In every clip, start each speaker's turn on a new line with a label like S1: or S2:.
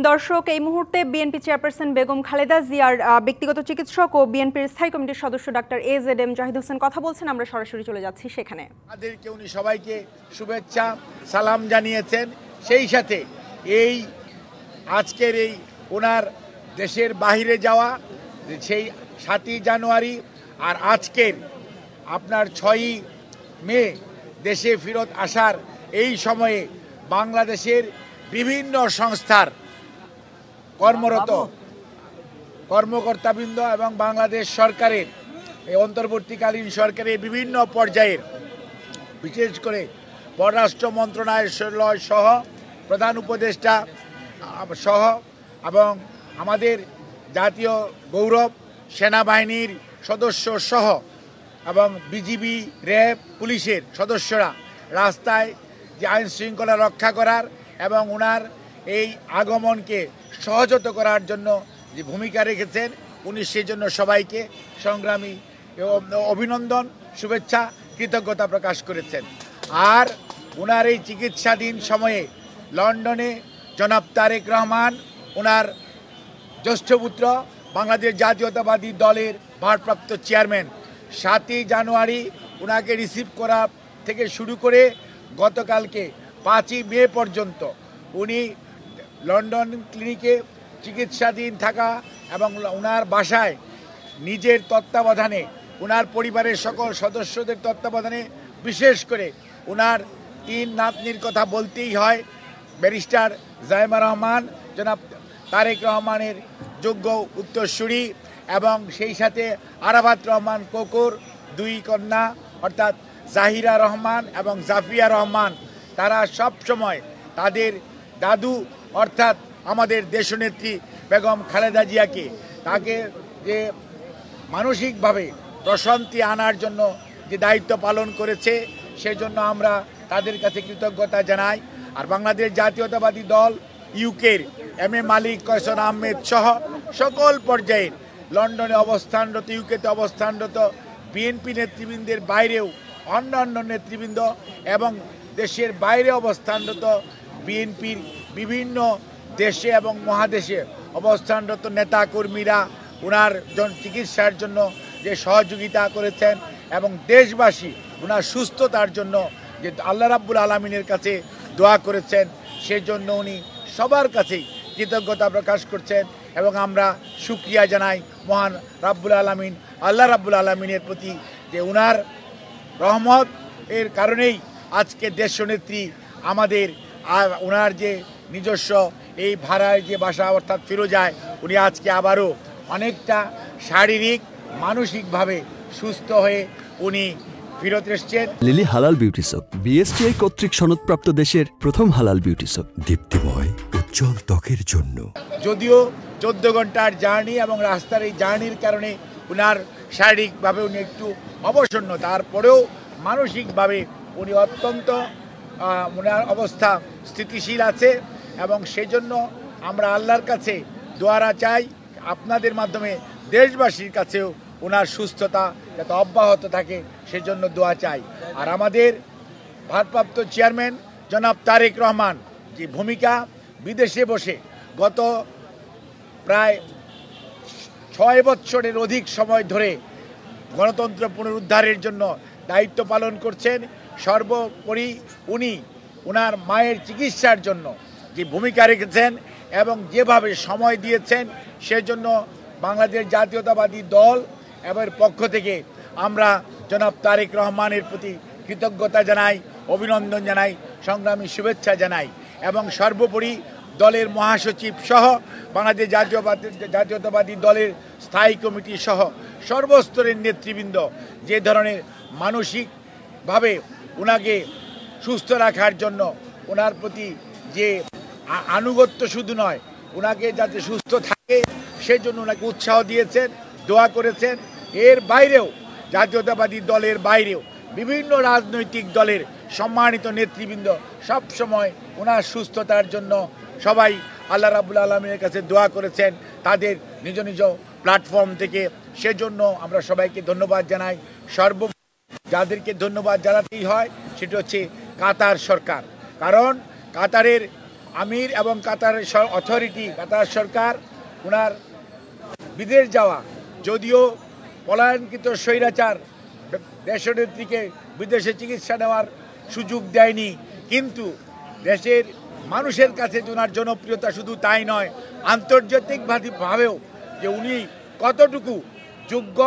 S1: দর্শক, এই মুহূর্তে বিএনপি চেয়ারপারসন বেগম খালেদা জিয়ার ব্যক্তিগত চিকিৎসক ও বিএনপির স্থায়ী কমিটির সদস্য ডাক্তার AZM জাহিদ হোসেন কথা বলছেন। আমরা সরাসরি চলে যাচ্ছি সেখানে।
S2: তাদেরকে উনি সবাইকে শুভেচ্ছা সালাম জানিয়েছেন। সেই সাথে এই আজকের এই ওনার দেশের বাহিরে যাওয়া সেই 7ই জানুয়ারি আর আজকের আপনার 6ই মে দেশে ফেরত আসার এই সময়ে বাংলাদেশের বিভিন্ন সংস্থার কর্মরত কর্মকর্তাবৃন্দ এবং বাংলাদেশ সরকারের এই অন্তর্বর্তীকালীন সরকারের বিভিন্ন পর্যায়ের বিশেষ করে পররাষ্ট্র মন্ত্রণালয় সহ প্রধান উপদেষ্টা সহ এবং আমাদের জাতীয় গৌরব সেনাবাহিনীর সদস্য সহ এবং বিজিবি র্যাব পুলিশের সদস্যরা রাস্তায় যে আইন শৃঙ্খলা রক্ষা করার এবং ওনার এই আগমনকে সহজত করার জন্য যে ভূমিকা রেখেছেন উনি সেজন্য সবাইকে সংগ্রামী অভিনন্দন শুভেচ্ছা কৃতজ্ঞতা প্রকাশ করেছেন। আর ওনার এই চিকিৎসাধীন সময়ে লন্ডনে জনাব তারেক রহমান ওনার জ্যেষ্ঠ পুত্র বাংলাদেশ জাতীয়তাবাদী দলের ভারপ্রাপ্ত চেয়ারম্যান 7ই জানুয়ারি ওনাকে রিসিভ করা থেকে শুরু করে গতকালকে 5ই মে পর্যন্ত উনি লন্ডন ক্লিনিকে চিকিৎসাধীন থাকা এবং ওনার বাসায় নিজের তত্ত্বাবধানে ওনার পরিবারের সকল সদস্যদের তত্ত্বাবধানে বিশেষ করে ওনার 3 নাতনির কথা বলতেই হয়। ব্যারিস্টার জাইমা রহমান, জনাব তারেক রহমানের যোগ্য উত্তরসূরি এবং সেই সাথে আরাফাত রহমান কোকর 2 কন্যা অর্থাৎ জাহিরা রহমান এবং জাফিয়া রহমান। তারা সব সময় তাদের দাদু অর্থাৎ আমাদের দেশনেত্রী বেগম খালেদা জিয়াকে তাকে যে মানসিকভাবে প্রশান্তি আনার জন্য যে দায়িত্ব পালন করেছে সেজন্য আমরা তাদের কাছে কৃতজ্ঞতা জানাই। আর বাংলাদেশ জাতীয়তাবাদী দল ইউকের MA মালিক কয়সন আহমেদ সহ সকল পর্যায়ের লন্ডনে অবস্থানরত ইউকেতে অবস্থানরত বিএনপি নেতৃবৃন্দের বাইরেও অন্যান্য নেতৃবৃন্দ এবং দেশের বাইরে অবস্থানরত বিএনপির বিভিন্ন দেশে এবং মহাদেশে অবস্থানরত নেতাকর্মীরা ওনার চিকিৎসার জন্য যে সহযোগিতা করেছেন এবং দেশবাসী ওনার সুস্থতার জন্য যে আল্লাহ রাব্বুল আলামিনের কাছে দোয়া করেছেন সেজন্য উনি সবার কাছেই কৃতজ্ঞতা প্রকাশ করছেন এবং আমরা শুকরিয়া জানাই মহান রাব্বুল আলামিন আল্লাহ রাব্বুল আলামিনের প্রতি যে ওনার রহমত এর কারণেই আজকে দেশনেত্রী আমাদের ওনার যে নিজস্ব এই ভাড়ায় যে বাসা অর্থাৎ ফিরোজায় উনি আজকে আবারও অনেকটা শারীরিক মানসিকভাবে সুস্থ হয়ে উনি ফিরত এসেছেন।
S3: লিলি হালাল বিউটি সোপ BSTI কর্তৃক সনদপ্রাপ্ত দেশের প্রথম হালাল বিউটি সোপ, দীপ্তিময় উজ্জ্বল ত্বকের জন্য।
S2: যদিও 14 ঘন্টার জার্নি এবং রাস্তার এই জার্নির কারণে উনার শারীরিকভাবে উনি একটু অবসন্ন, তারপরেও মানসিকভাবে উনি অত্যন্ত ওনার অবস্থা স্থিতিশীল আছে এবং সেজন্য আমরা আল্লাহর কাছে দোয়ারা চাই, আপনাদের মাধ্যমে দেশবাসীর কাছেও ওনার সুস্থতা যাতে অব্যাহত থাকে সেজন্য দোয়া চাই। আর আমাদের ভারপ্রাপ্ত চেয়ারম্যান জনাব তারেক রহমান যে ভূমিকা বিদেশে বসে গত প্রায় 6 বছরের অধিক সময় ধরে গণতন্ত্র পুনরুদ্ধারের জন্য দায়িত্ব পালন করছেন, সর্বোপরি উনি ওনার মায়ের চিকিৎসার জন্য যে ভূমিকা রেখেছেন এবং যেভাবে সময় দিয়েছেন সেজন্য বাংলাদেশ জাতীয়তাবাদী দল এবং পক্ষ থেকে আমরা জনাব তারেক রহমানের প্রতি কৃতজ্ঞতা জানাই, অভিনন্দন জানাই, সংগ্রামী শুভেচ্ছা জানাই এবং সর্বোপরি দলের মহাসচিব সহ বাংলাদেশ জাতীয়তাবাদী দলের স্থায়ী কমিটি সহ সর্বস্তরের নেতৃবৃন্দ যে ধরনের মানসিকভাবে ওনাকে সুস্থ রাখার জন্য ওনার প্রতি যে আনুগত্য শুধু নয় ওনাকে যাতে সুস্থ থাকে সেজন্য ওনাকে উৎসাহ দিয়েছেন, দোয়া করেছেন। এর বাইরেও জাতীয়তাবাদী দলের বাইরেও বিভিন্ন রাজনৈতিক দলের সম্মানিত নেতৃবৃন্দ সব সময় ওনার সুস্থতার জন্য সবাই আল্লাহ রাব্বুল আলামিনের কাছে দোয়া করেছেন তাদের নিজ নিজ প্ল্যাটফর্ম থেকে। সেজন্য আমরা সবাইকে ধন্যবাদ জানাই। যাদেরকে ধন্যবাদ জানাতেই হয় সেটা হচ্ছে কাতার সরকার, কারণ কাতারের আমির এবং কাতারের অথরিটি, কাতার সরকার ওনার বিদেশ যাওয়া, যদিও পলায়নকৃত স্বৈরাচার দেশনেত্রীকে বিদেশে চিকিৎসা নেওয়ার সুযোগ দেয়নি, কিন্তু দেশের মানুষের কাছে ওনার জনপ্রিয়তা শুধু তাই নয়, আন্তর্জাতিকভাবেও যে উনি কতটুকু যোগ্য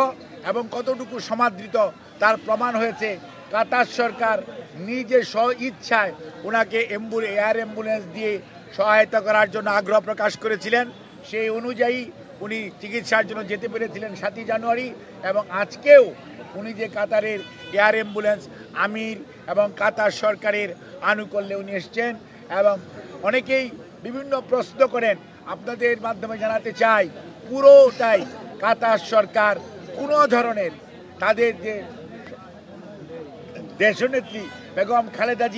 S2: এবং কতটুকু সমাদৃত তার প্রমাণ হয়েছে। কাতার সরকার নিজের স্ব ইচ্ছায় ওনাকে এয়ার অ্যাম্বুলেন্স দিয়ে সহায়তা করার জন্য আগ্রহ প্রকাশ করেছিলেন। সেই অনুযায়ী উনি চিকিৎসার জন্য যেতে পেরেছিলেন 7 জানুয়ারি, এবং আজকেও উনি যে কাতারের এয়ার অ্যাম্বুলেন্স আমির এবং কাতার সরকারের আনুকূল্যে উনি এসছেন। এবং অনেকেই বিভিন্ন প্রশ্ন করেন, আপনাদের মাধ্যমে জানাতে চাই পুরোটাই কাতার সরকার কোনো ধরনের তাদের যে দেশনেত্রী বেগম খালেদা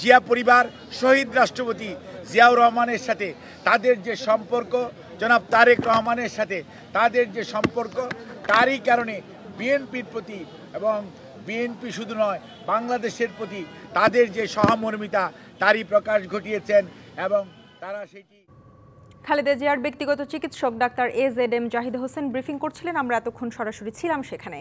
S2: জিয়া পরিবার, শহীদ রাষ্ট্রপতি জিয়াউর রহমানের সাথে তাদের যে সম্পর্ক, জনাব তারেক রহমানের সাথে তাদের যে সম্পর্ক, তারই কারণে বিএনপির প্রতি এবং বিএনপি শুধু নয় বাংলাদেশের প্রতি তাদের যে সহমর্মিতা তারই প্রকাশ ঘটিয়েছেন এবং তারা সেটি।
S1: খালেদা জিয়ার ব্যক্তিগত চিকিৎসক doctor AZM Zahid Hossain briefing করছিলেন, আমরা এতক্ষণ সরাসরি ছিলাম সেখানে।